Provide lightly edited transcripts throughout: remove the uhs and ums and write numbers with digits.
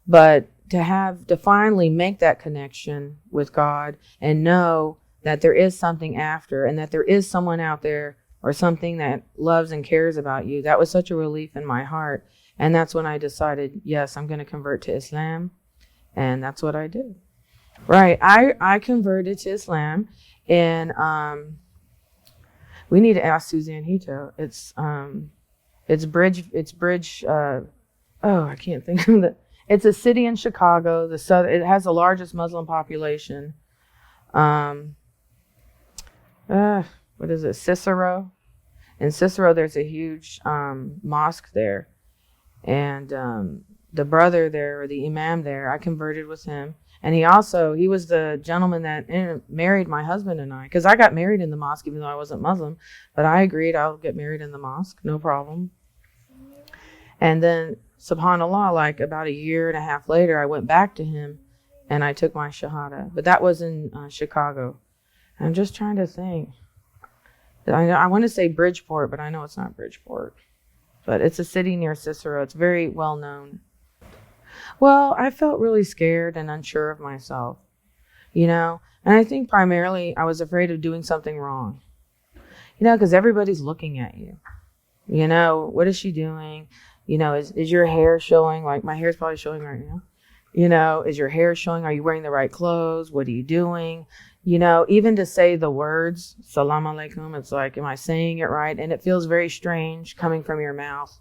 But to finally make that connection with God and know that there is something after, and that there is someone out there or something that loves and cares about you, that was such a relief in my heart. And that's when I decided, yes, I'm going to convert to Islam. And that's what I did. Right. I converted to Islam, and we need to ask Suzanne Hito. It's Bridge. I can't think of it. It's a city in Chicago. It has the largest Muslim population. What is it? Cicero. In Cicero, there's a huge mosque there, and the brother there, or the imam there, I converted with him. And he was the gentleman that married my husband and I, because I got married in the mosque even though I wasn't Muslim, but I agreed I'll get married in the mosque, no problem. And then, subhanAllah, like about a year and a half later, I went back to him and I took my shahada. But that was in Chicago. I'm just trying to think. I want to say Bridgeport, but I know it's not Bridgeport. But it's a city near Cicero. It's very well known. Well, I felt really scared and unsure of myself, and I think primarily I was afraid of doing something wrong, because everybody's looking at you. What is she doing? Is your hair showing? Like, my hair's probably showing right now. Is your hair showing? Are you wearing the right clothes? What are you doing? Even to say the words, salam alaikum, it's like, am I saying it right? And it feels very strange coming from your mouth.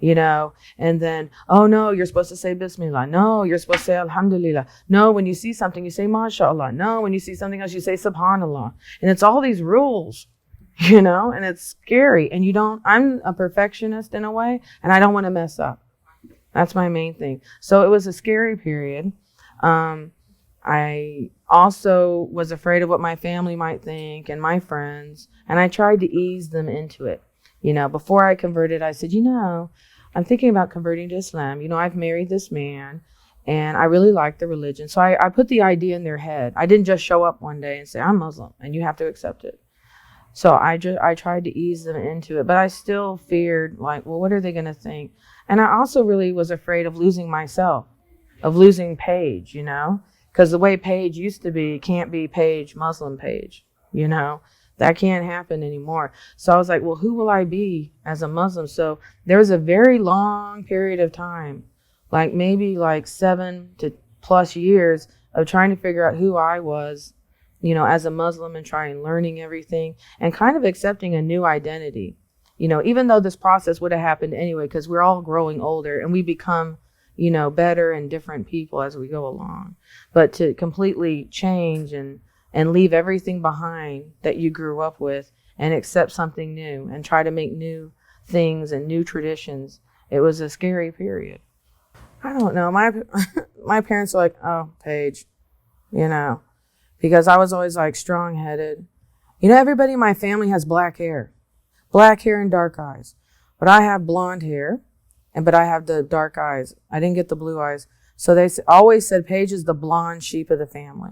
And then, oh no, you're supposed to say Bismillah. No, you're supposed to say Alhamdulillah. No, when you see something, you say MashaAllah. No, when you see something else, you say Subhanallah. And it's all these rules, and it's scary. And I'm a perfectionist in a way, and I don't want to mess up. That's my main thing. So it was a scary period. I also was afraid of what my family might think and my friends, and I tried to ease them into it. Before I converted, I said, I'm thinking about converting to Islam. I've married this man and I really like the religion. So I put the idea in their head. I didn't just show up one day and say, I'm Muslim and you have to accept it. So I tried to ease them into it, but I still feared, like, well, what are they going to think? And I also really was afraid of losing myself, of losing Paige, because the way Paige used to be can't be Paige, Muslim Paige, That can't happen anymore. So I was like, well, who will I be as a Muslim? So there was a very long period of time, like maybe like 7 to plus years of trying to figure out who I was, as a Muslim, and trying learning everything and kind of accepting a new identity, even though this process would have happened anyway, because we're all growing older and we become, better and different people as we go along. But to completely change and leave everything behind that you grew up with and accept something new and try to make new things and new traditions. It was a scary period. I don't know. My parents were like, oh, Paige, because I was always like strong-headed. Everybody in my family has black hair and dark eyes, but I have blonde hair, but I have the dark eyes. I didn't get the blue eyes. So they always said Paige is the blonde sheep of the family.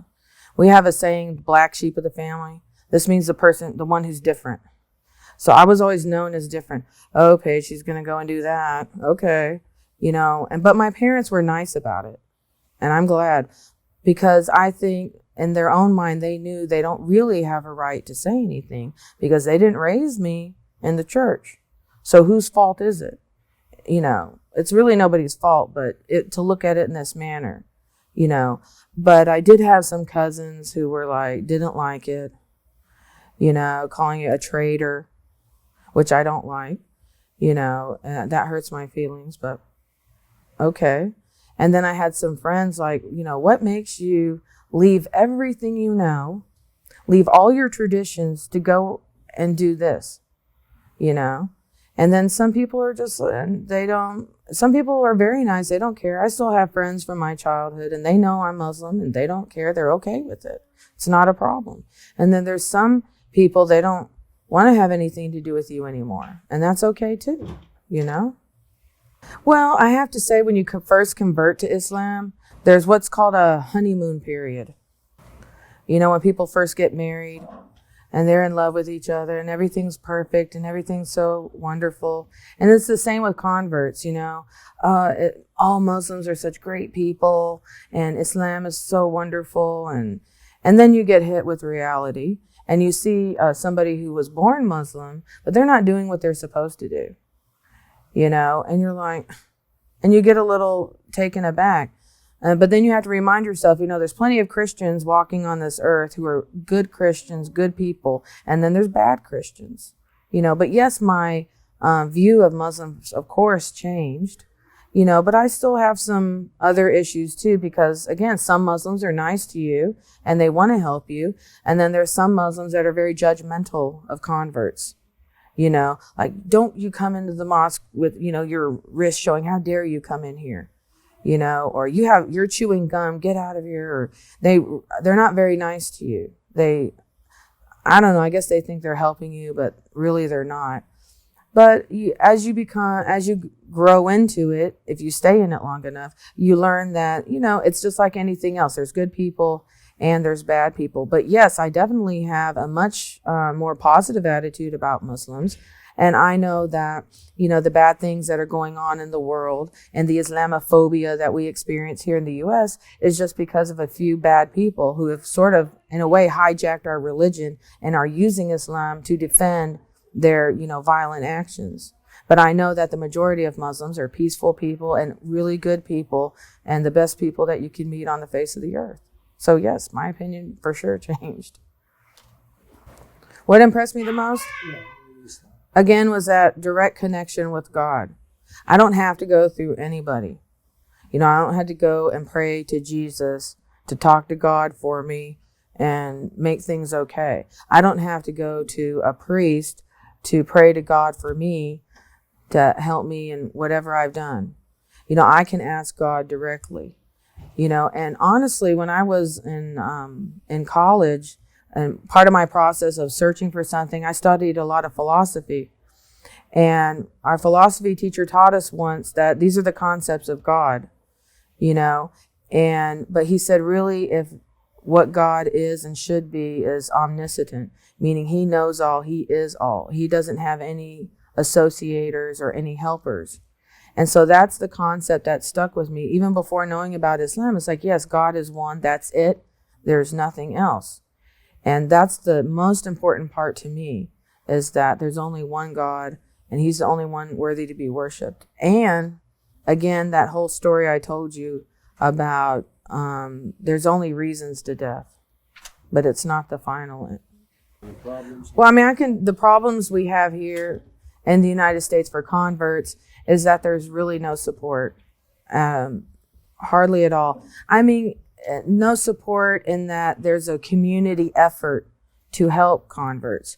We have a saying, black sheep of the family. This means the one who's different. So I was always known as different. Oh, Paige, she's going to go and do that. Okay. But my parents were nice about it. And I'm glad, because I think in their own mind, they knew they don't really have a right to say anything because they didn't raise me in the church. So whose fault is it? It's really nobody's fault, but to look at it in this manner, But I did have some cousins who were like, didn't like it, calling it a traitor, which I don't like, and that hurts my feelings, but okay. And then I had some friends like, what makes you leave everything leave all your traditions to go and do this, And then some people are just, some people are very nice. They don't care. I still have friends from my childhood and they know I'm Muslim and they don't care. They're okay with it. It's not a problem. And then there's some people, they don't want to have anything to do with you anymore. And that's okay too, Well, I have to say, when you first convert to Islam, there's what's called a honeymoon period. When people first get married. and they're in love with each other and everything's perfect and everything's so wonderful. And it's the same with converts, all Muslims are such great people and Islam is so wonderful. And then you get hit with reality and you see somebody who was born Muslim, but they're not doing what they're supposed to do, and you're like, and you get a little taken aback. But then you have to remind yourself, there's plenty of Christians walking on this earth who are good Christians, good people. And then there's bad Christians, But yes, my view of Muslims, of course, changed, but I still have some other issues too, because again, some Muslims are nice to you and they want to help you. And then there's some Muslims that are very judgmental of converts, like, don't you come into the mosque with, your wrist showing, how dare you come in here? Or you're chewing gum, get out of here. Or they're not very nice to you. I don't know, I guess they think they're helping you, but really they're not. But as you grow into it, if you stay in it long enough, you learn that, it's just like anything else. There's good people and there's bad people. But yes, I definitely have a much more positive attitude about Muslims. And I know that, the bad things that are going on in the world and the Islamophobia that we experience here in the U.S. is just because of a few bad people who have sort of, in a way, hijacked our religion and are using Islam to defend their, violent actions. But I know that the majority of Muslims are peaceful people and really good people and the best people that you can meet on the face of the earth. So yes, my opinion for sure changed. What impressed me the most? Again, was that direct connection with God. I don't have to go through anybody. I don't have to go and pray to Jesus to talk to God for me and make things okay. I don't have to go to a priest to pray to God for me to help me in whatever I've done. I can ask God directly. And honestly, when I was in college, and part of my process of searching for something, I studied a lot of philosophy. And our philosophy teacher taught us once that these are the concepts of God, but he said, really, if what God is and should be is omniscient, meaning he knows all, he is all. He doesn't have any associators or any helpers. And so that's the concept that stuck with me. Even before knowing about Islam, it's like, yes, God is one, that's it. There's nothing else. And that's the most important part to me, is that there's only one God and he's the only one worthy to be worshiped. And again, that whole story I told you about, there's only reasons to death, but it's not the final. Well, the problems we have here in the United States for converts is that there's really no support, hardly at all. No support in that there's a community effort to help converts.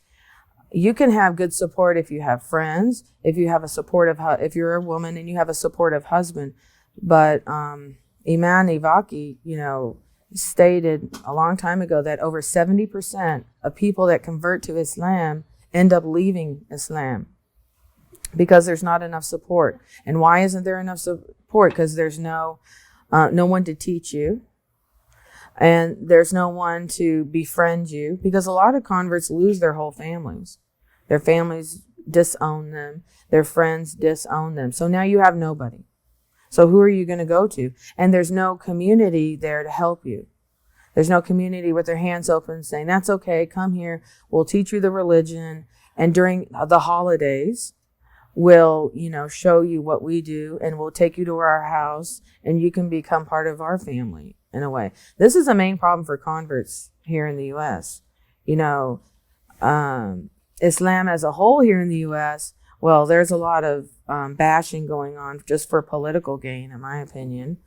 You can have good support if you have friends, if you have if you're a woman and you have a supportive husband. But Imam Ivaki, stated a long time ago that over 70% of people that convert to Islam end up leaving Islam because there's not enough support. And why isn't there enough support? Because there's no one to teach you. And there's no one to befriend you, because a lot of converts lose their whole families. Their families disown them. Their friends disown them. So now you have nobody. So who are you going to go to? And there's no community there to help you. There's no community with their hands open saying, that's okay, come here, we'll teach you the religion. And during the holidays, we'll, show you what we do, and we'll take you to our house and you can become part of our family in a way. This is a main problem for converts here in the U.S. Islam as a whole here in the U.S., well, there's a lot of bashing going on just for political gain, in my opinion.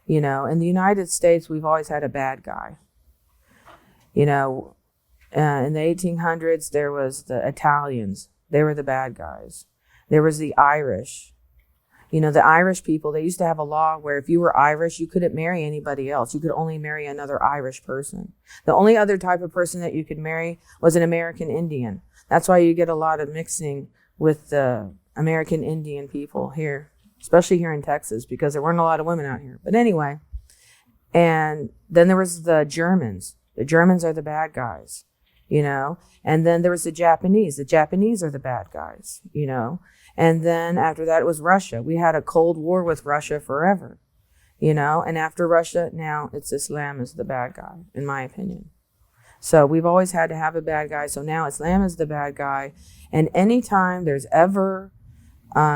In the United States, we've always had a bad guy. In the 1800s, there was the Italians. They were the bad guys. There was the Irish. The Irish people, they used to have a law where if you were Irish, you couldn't marry anybody else. You could only marry another Irish person. The only other type of person that you could marry was an American Indian. That's why you get a lot of mixing with the American Indian people here, especially here in Texas, because there weren't a lot of women out here. But anyway, and then there was the Germans. The Germans are the bad guys. you know. And then there was the Japanese. The Japanese are the bad guys, you know. And then after that, it was Russia. We had a Cold War with Russia forever, you know. And after Russia, now it's Islam is the bad guy, in my opinion. So we've always had to have a bad guy. So now Islam is the bad guy. And anytime there's ever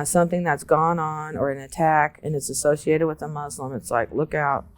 something that's gone on or an attack and it's associated with a Muslim, it's like, look out.